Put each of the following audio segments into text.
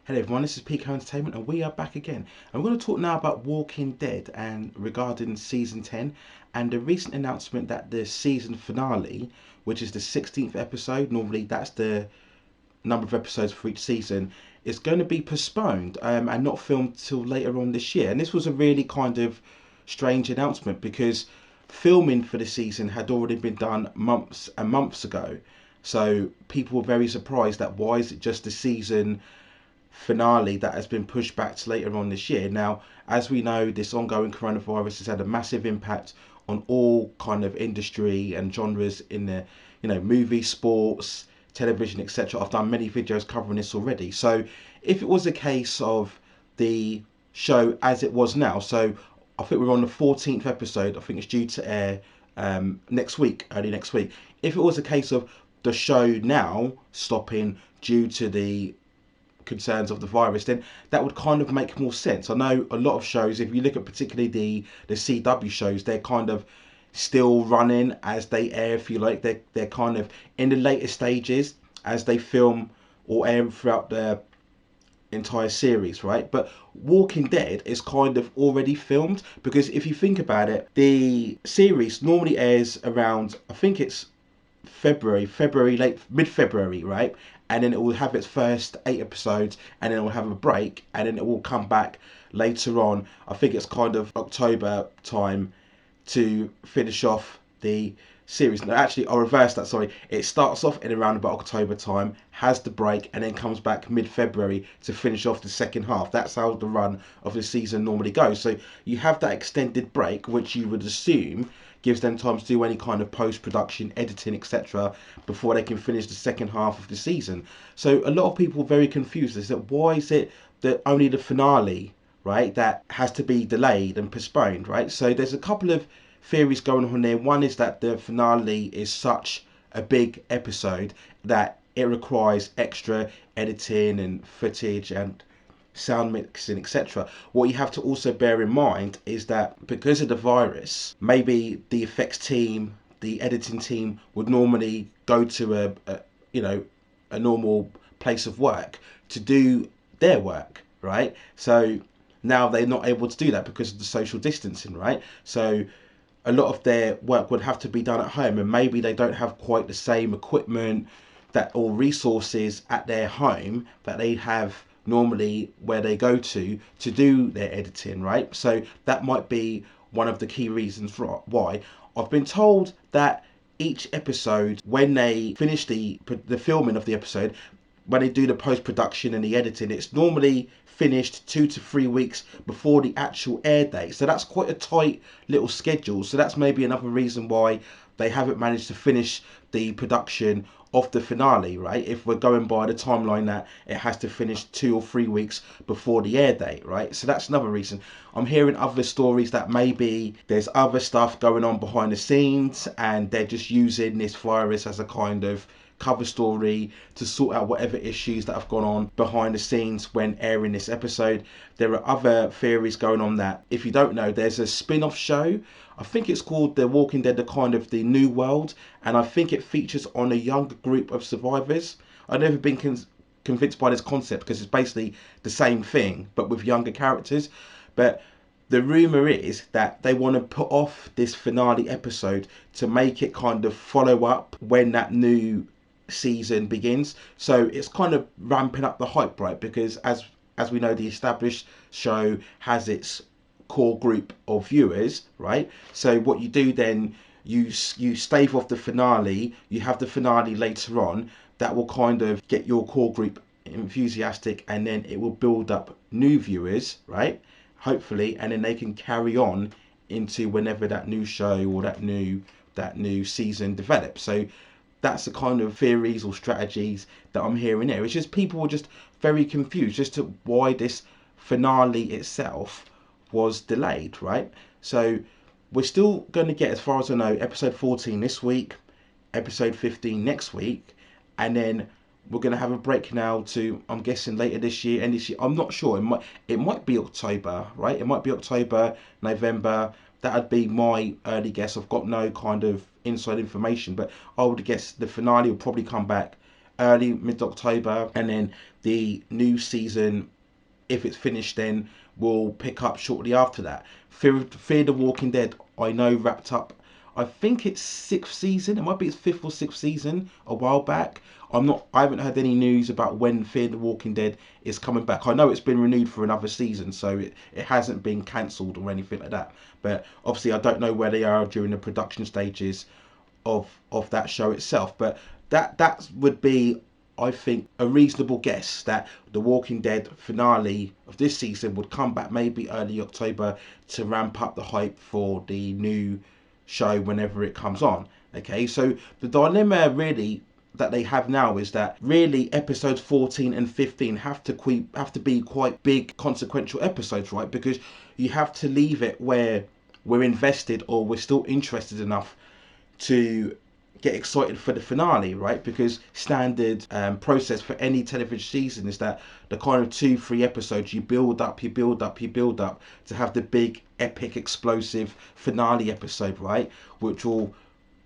Hello everyone, this is Pico Entertainment and we are back again. And we're going to talk now about Walking Dead and regarding season 10 and the recent announcement that the season finale, which is the 16th episode, normally that's the number of episodes for each season, is going to be postponed and not filmed till later on this year. And this was a really kind of strange announcement because filming for the season had already been done months and months ago. So people were very surprised that why is it just the season finale that has been pushed back to later on this year. Now, as we know, this ongoing coronavirus has had a massive impact on all kind of industry and genres in the, movie, sports, television, etc. I've done many videos covering this already. So if it was a case of the show as it was now, so I think we're on the 14th episode, I think it's due to air next week, early next week. If it was a case of the show now stopping due to the concerns of the virus, then that would kind of make more sense. I know a lot of shows, if you look at particularly the CW shows, they're kind of still running as they air, if you like. They're kind of in the later stages as they film or air throughout the entire series, right? But Walking Dead is kind of already filmed because if you think about it, the series normally airs around, I think it's February, late mid-February, right? And then it will have its first 8 episodes, and then it will have a break, and then it will come back later on. I think it's kind of October time to finish off the series. No, actually, I'll reverse that. Sorry, it starts off in around about October time, has the break, and then comes back mid-February to finish off the second half. That's how the run of the season normally goes. So you have that extended break, which you would assume gives them time to do any kind of post-production, editing, etc., before they can finish the second half of the season. So a lot of people are very confused. They said, why is it that only the finale, right, that has to be delayed and postponed, right? So there's a couple of theories going on there. One is that the finale is such a big episode that it requires extra editing and footage and sound mixing, etc. What you have to also bear in mind is that because of the virus, maybe the effects team, the editing team would normally go to a normal place of work to do their work, right? So now they're not able to do that because of the social distancing, right? So a lot of their work would have to be done at home, and maybe they don't have quite the same equipment that or resources at their home that they have normally where they go to do their editing, right? So that might be one of the key reasons for why. I've been told that each episode, when they finish the filming of the episode, when they do the post production and the editing, it's normally finished 2 to 3 weeks before the actual air date. So that's quite a tight little schedule. So that's maybe another reason why they haven't managed to finish the production of the finale, right? If we're going by the timeline that it has to finish 2 or 3 weeks before the air date, right? So that's another reason. I'm hearing other stories that maybe there's other stuff going on behind the scenes and they're just using this virus as a kind of cover story to sort out whatever issues that have gone on behind the scenes when airing this episode. There are other theories going on that, if you don't know, there's a spin-off show. I think it's called The Walking Dead, the kind of the New World, and I think it features on a younger group of survivors. I've never been convinced by this concept because it's basically the same thing but with younger characters. But the rumor is that they want to put off this finale episode to make it kind of follow up when that new season begins. So it's kind of ramping up the hype, right? Because as we know, the established show has its core group of viewers, right? So what you do then, you stave off the finale, you have the finale later on that will kind of get your core group enthusiastic, and then it will build up new viewers, right? Hopefully, and then they can carry on into whenever that new show or that new season develops. So that's the kind of theories or strategies that I'm hearing here. It's just people were just very confused as to why this finale itself was delayed, right? So we're still going to get, as far as I know, episode 14 this week, episode 15 next week, and then we're going to have a break now to, I'm guessing, later this year, end this year. I'm not sure. It might be October, right? It might be October, November. That would be my early guess. I've got no kind of inside information, but I would guess the finale will probably come back early mid-October, and then the new season, if it's finished, then will pick up shortly after that. Fear the Walking Dead, I know, wrapped up. I think it's sixth season. It might be its fifth or sixth season. A while back. I'm not. I haven't heard any news about when Fear the Walking Dead is coming back. I know it's been renewed for another season, so it hasn't been cancelled or anything like that. But obviously, I don't know where they are during the production stages of that show itself. But that would be, I think, a reasonable guess that the Walking Dead finale of this season would come back maybe early October to ramp up the hype for the new show whenever it comes on. Okay, so the dilemma really that they have now is that really episodes 14 and 15 have to be quite big consequential episodes, right? Because you have to leave it where we're invested or we're still interested enough to get excited for the finale, right? Because standard process for any television season is that the kind of 2-3 episodes you build up, you build up, you build up to have the big epic explosive finale episode, right? Which will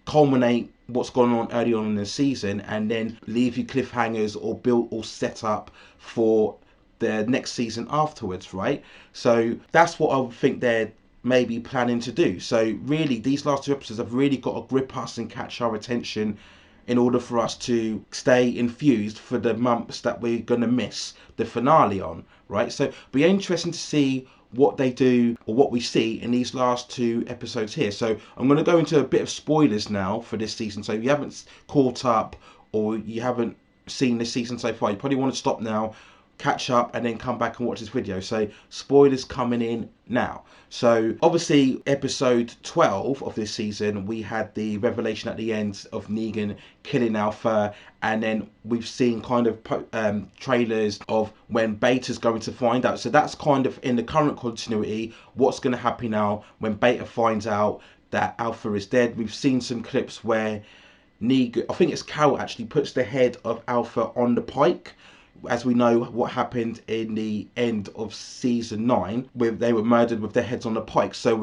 culminate what's going on early on in the season and then leave you cliffhangers or build or set up for the next season afterwards, right? So that's what I would think they're maybe planning to do. So really, these last 2 episodes have really got to grip us and catch our attention in order for us to stay infused for the months that we're going to miss the finale on, right? So it'll be interesting to see what they do or what we see in these last 2 episodes here. So I'm going to go into a bit of spoilers now for this season. So if you haven't caught up or you haven't seen this season so far, you probably want to stop now, catch up, and then come back and watch this video. So spoilers coming in now. So obviously episode 12 of this season, we had the revelation at the end of Negan killing Alpha, and then we've seen kind of trailers of when Beta's going to find out. So that's kind of in the current continuity what's going to happen now when Beta finds out that Alpha is dead. We've seen some clips where Negan, I think it's Carol, actually puts the head of Alpha on the pike. As we know what happened in the end of season 9, where they were murdered with their heads on the pike. So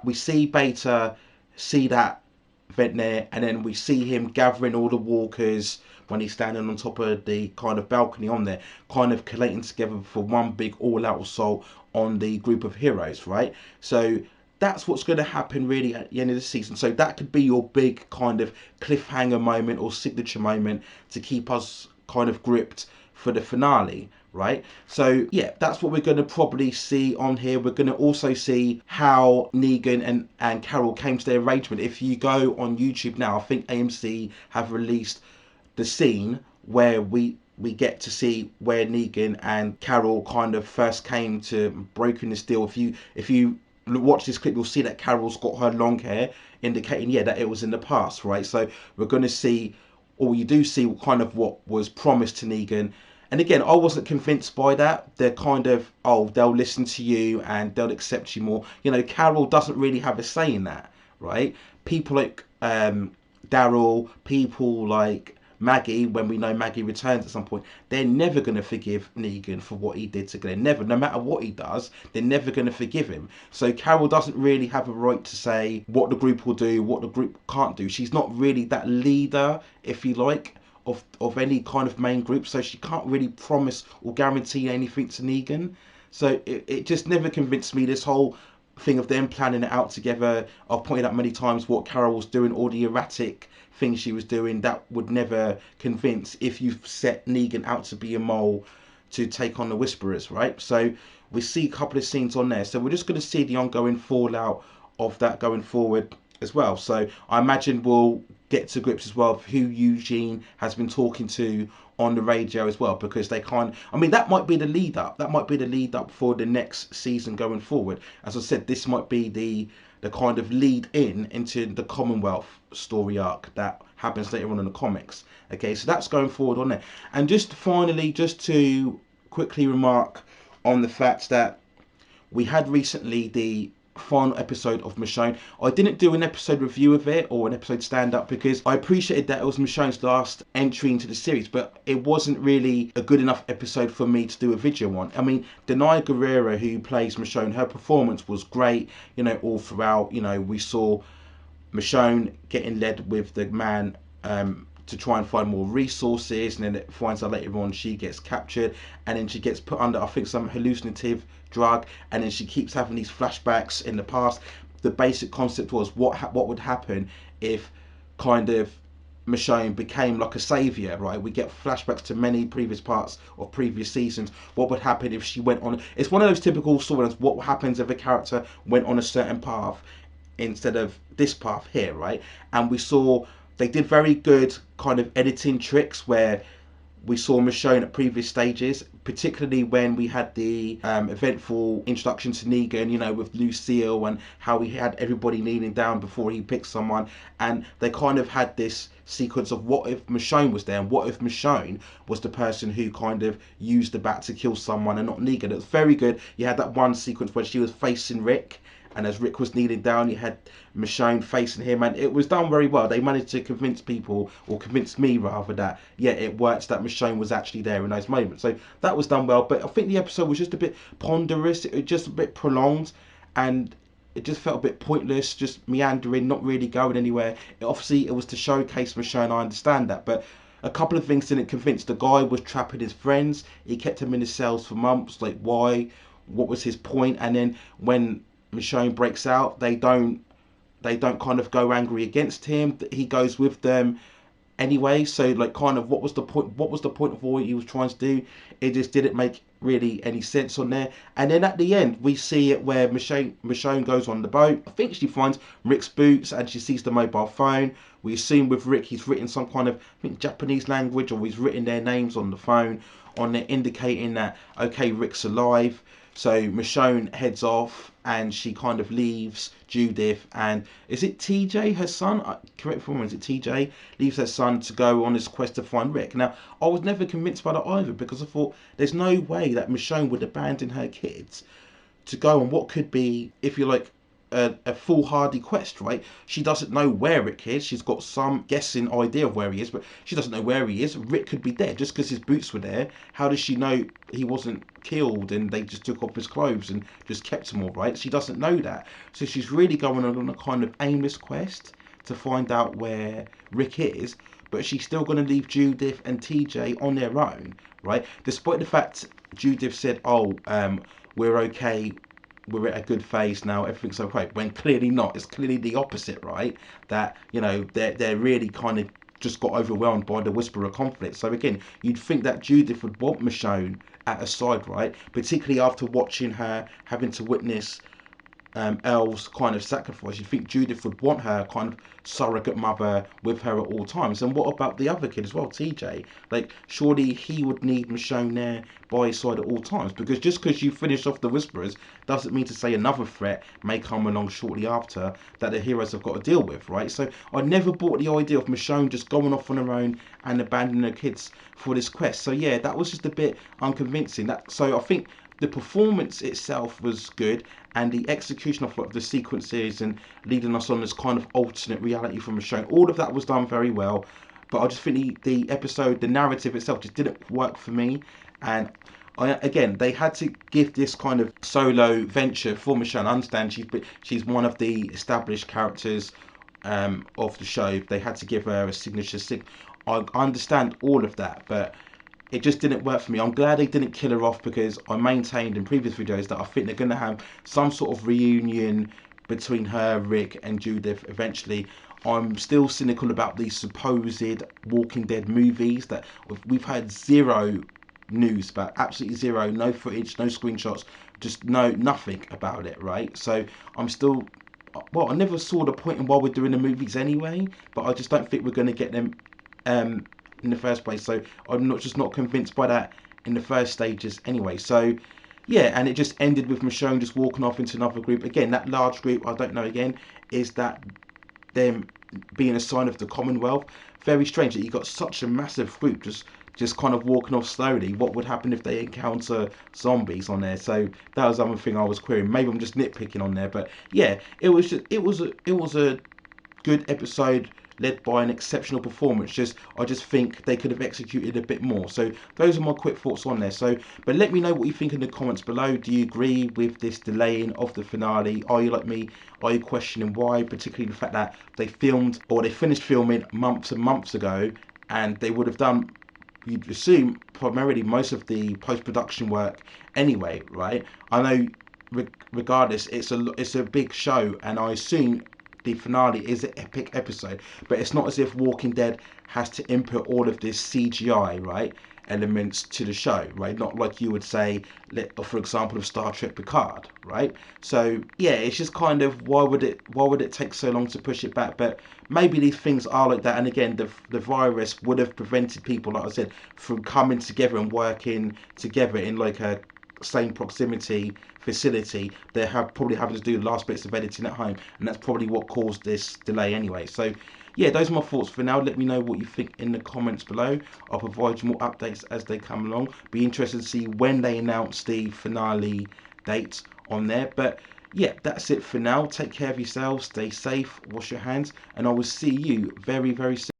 we see Beta see that event there, and then we see him gathering all the walkers when he's standing on top of the kind of balcony on there, kind of collating together for one big all-out assault on the group of heroes, right? So that's what's going to happen really at the end of the season. So that could be your big kind of cliffhanger moment or signature moment to keep us kind of gripped for the finale, right? So yeah, that's what we're going to probably see on here. We're going to also see how Negan and Carol came to their arrangement. If you go on YouTube now, I think AMC have released the scene where we get to see where Negan and Carol kind of first came to broken this deal. If you watch this clip, you'll see that Carol's got her long hair, indicating that it was in the past, right? So we're going to see, or you do see kind of what was promised to Negan. And again, I wasn't convinced by that. They're kind of, oh, they'll listen to you and they'll accept you more. Carol doesn't really have a say in that, right? People like Daryl, people like Maggie, when we know Maggie returns at some point, they're never going to forgive Negan for what he did to Glenn. Never, no matter what he does, they're never going to forgive him. So Carol doesn't really have a right to say what the group will do, what the group can't do. She's not really that leader, if you like, of any kind of main group, so she can't really promise or guarantee anything to Negan. So it just never convinced me, this whole thing of them planning it out together. I've pointed out many times what Carol was doing, all the erratic things she was doing, that would never convince if you've set Negan out to be a mole to take on the Whisperers, right? So we see a couple of scenes on there. So we're just going to see the ongoing fallout of that going forward as well. So I imagine we'll get to grips as well of who Eugene has been talking to on the radio as well, because they can't, I mean, that might be the lead up. That might be the lead up for the next season going forward. As I said, this might be the kind of lead into the Commonwealth story arc that happens later on in the comics. Okay, so that's going forward on there. And just finally, just to quickly remark on the fact that we had recently the final episode of Michonne. I didn't do an episode review of it or an episode stand up because I appreciated that it was Michonne's last entry into the series, but it wasn't really a good enough episode for me to do a video on. I mean, Denai Guerrero, who plays Michonne, her performance was great, all throughout. We saw Michonne getting led with the man to try and find more resources, and then it finds out later on she gets captured, and then she gets put under, I think, some hallucinative drug, and then she keeps having these flashbacks in the past. The basic concept was what would happen if kind of Michonne became like a savior, right? We get flashbacks to many previous parts of previous seasons. What would happen if she went on? It's one of those typical storylines. What happens if a character went on a certain path instead of this path here, right? And we saw they did very good kind of editing tricks where we saw Michonne at previous stages, particularly when we had the eventful introduction to Negan, with Lucille, and how he had everybody kneeling down before he picked someone. And they kind of had this sequence of what if Michonne was there, and what if Michonne was the person who kind of used the bat to kill someone and not Negan. It was very good. You had that one sequence where she was facing Rick, and as Rick was kneeling down, you had Michonne facing him, and it was done very well. They managed to convince people, or convince me rather, that yeah, it worked, that Michonne was actually there in those moments. So that was done well. But I think the episode was just a bit ponderous. It was just a bit prolonged, and it just felt a bit pointless, just meandering, not really going anywhere. Obviously, it was to showcase Michonne. I understand that, but a couple of things didn't convince. The guy was trapping his friends. He kept them in his cells for months. Like, why? What was his point? And then when Michonne breaks out, they don't kind of go angry against him. He goes with them anyway. So like, kind of, what was the point? What was the point of what he was trying to do? It just didn't make really any sense on there. And then at the end, we see it where Michonne goes on the boat. I think she finds Rick's boots and she sees the mobile phone. We assume with Rick, he's written some kind of, I think, Japanese language, or he's written their names on the phone on there, indicating that okay, Rick's alive. So Michonne heads off and she kind of leaves Judith, and is it TJ, her son? Correct for me, is it TJ? Leaves her son to go on this quest to find Rick. Now, I was never convinced by that either, because I thought there's no way that Michonne would abandon her kids to go on what could be, if you like, a foolhardy quest, right? She doesn't know where Rick is. She's got some guessing idea of where he is, but she doesn't know where he is. Rick could be dead just because his boots were there. How does she know he wasn't killed and they just took off his clothes and just kept him all right? She doesn't know that. So she's really going on a kind of aimless quest to find out where Rick is, but she's still going to leave Judith and TJ on their own, right? Despite the fact Judith said, we're okay, we're at a good phase now, everything's okay, when clearly not. It's clearly the opposite, right? That, they're really kind of just got overwhelmed by the Whisperer conflict. So again, you'd think that Judith would want Michonne at her side, right? Particularly after watching her having to witness Elle's kind of sacrifice. You'd think Judith would want her kind of surrogate mother with her at all times. And what about the other kid as well, TJ? Like, surely he would need Michonne there by his side at all times, because just because you finish off the Whisperers doesn't mean to say another threat may come along shortly after that the heroes have got to deal with, right? So I never bought the idea of Michonne just going off on her own and abandoning her kids for this quest. So yeah, that was just a bit unconvincing. So I think the performance itself was good, and the execution of like the sequences and leading us on this kind of alternate reality from Michonne, all of that was done very well. But I just think the episode, the narrative itself, just didn't work for me. And again, they had to give this kind of solo venture for Michonne. I understand she's one of the established characters of the show. They had to give her a signature. I understand all of that, but it just didn't work for me. I'm glad they didn't kill her off, because I maintained in previous videos that I think they're going to have some sort of reunion between her, Rick, and Judith eventually. I'm still cynical about these supposed Walking Dead movies that we've had zero news about, absolutely zero, no footage, no screenshots, just nothing about it, right? So I'm still, well, I never saw the point in why we're doing the movies anyway, but I just don't think we're going to get them in the first place. So I'm not convinced by that in the first stages anyway. So yeah, and it just ended with Michonne just walking off into another group. Again, that large group, I don't know again, is that them being a sign of the Commonwealth? Very strange that you got such a massive group just kind of walking off slowly. What would happen if they encounter zombies on there? So that was the other thing I was querying. Maybe I'm just nitpicking on there, but yeah, it was a good episode led by an exceptional performance. I just think they could have executed a bit more. So those are my quick thoughts on there. So, but let me know what you think in the comments below. Do you agree with this delaying of the finale? Are you like me? Are you questioning why? Particularly the fact that they finished filming months and months ago, and they would have done, you'd assume, primarily most of the post-production work anyway, right? I know, regardless, it's a big show, and I assume the finale is an epic episode, but it's not as if Walking Dead has to input all of this CGI, right, elements to the show, right? Not like you would say, for example, of Star Trek Picard, right? So yeah, it's just kind of, why would it take so long to push it back? But maybe these things are like that, and again, the virus would have prevented people, like I said, from coming together and working together in like a same proximity facility. They're probably having to do the last bits of editing at home, and that's probably what caused this delay anyway. So yeah, those are my thoughts for now. Let me know what you think in the comments below. I'll provide you more updates as they come along. Be interested to see when they announce the finale date on there. But yeah, that's it for now. Take care of yourselves, stay safe, wash your hands, and I will see you very, very soon.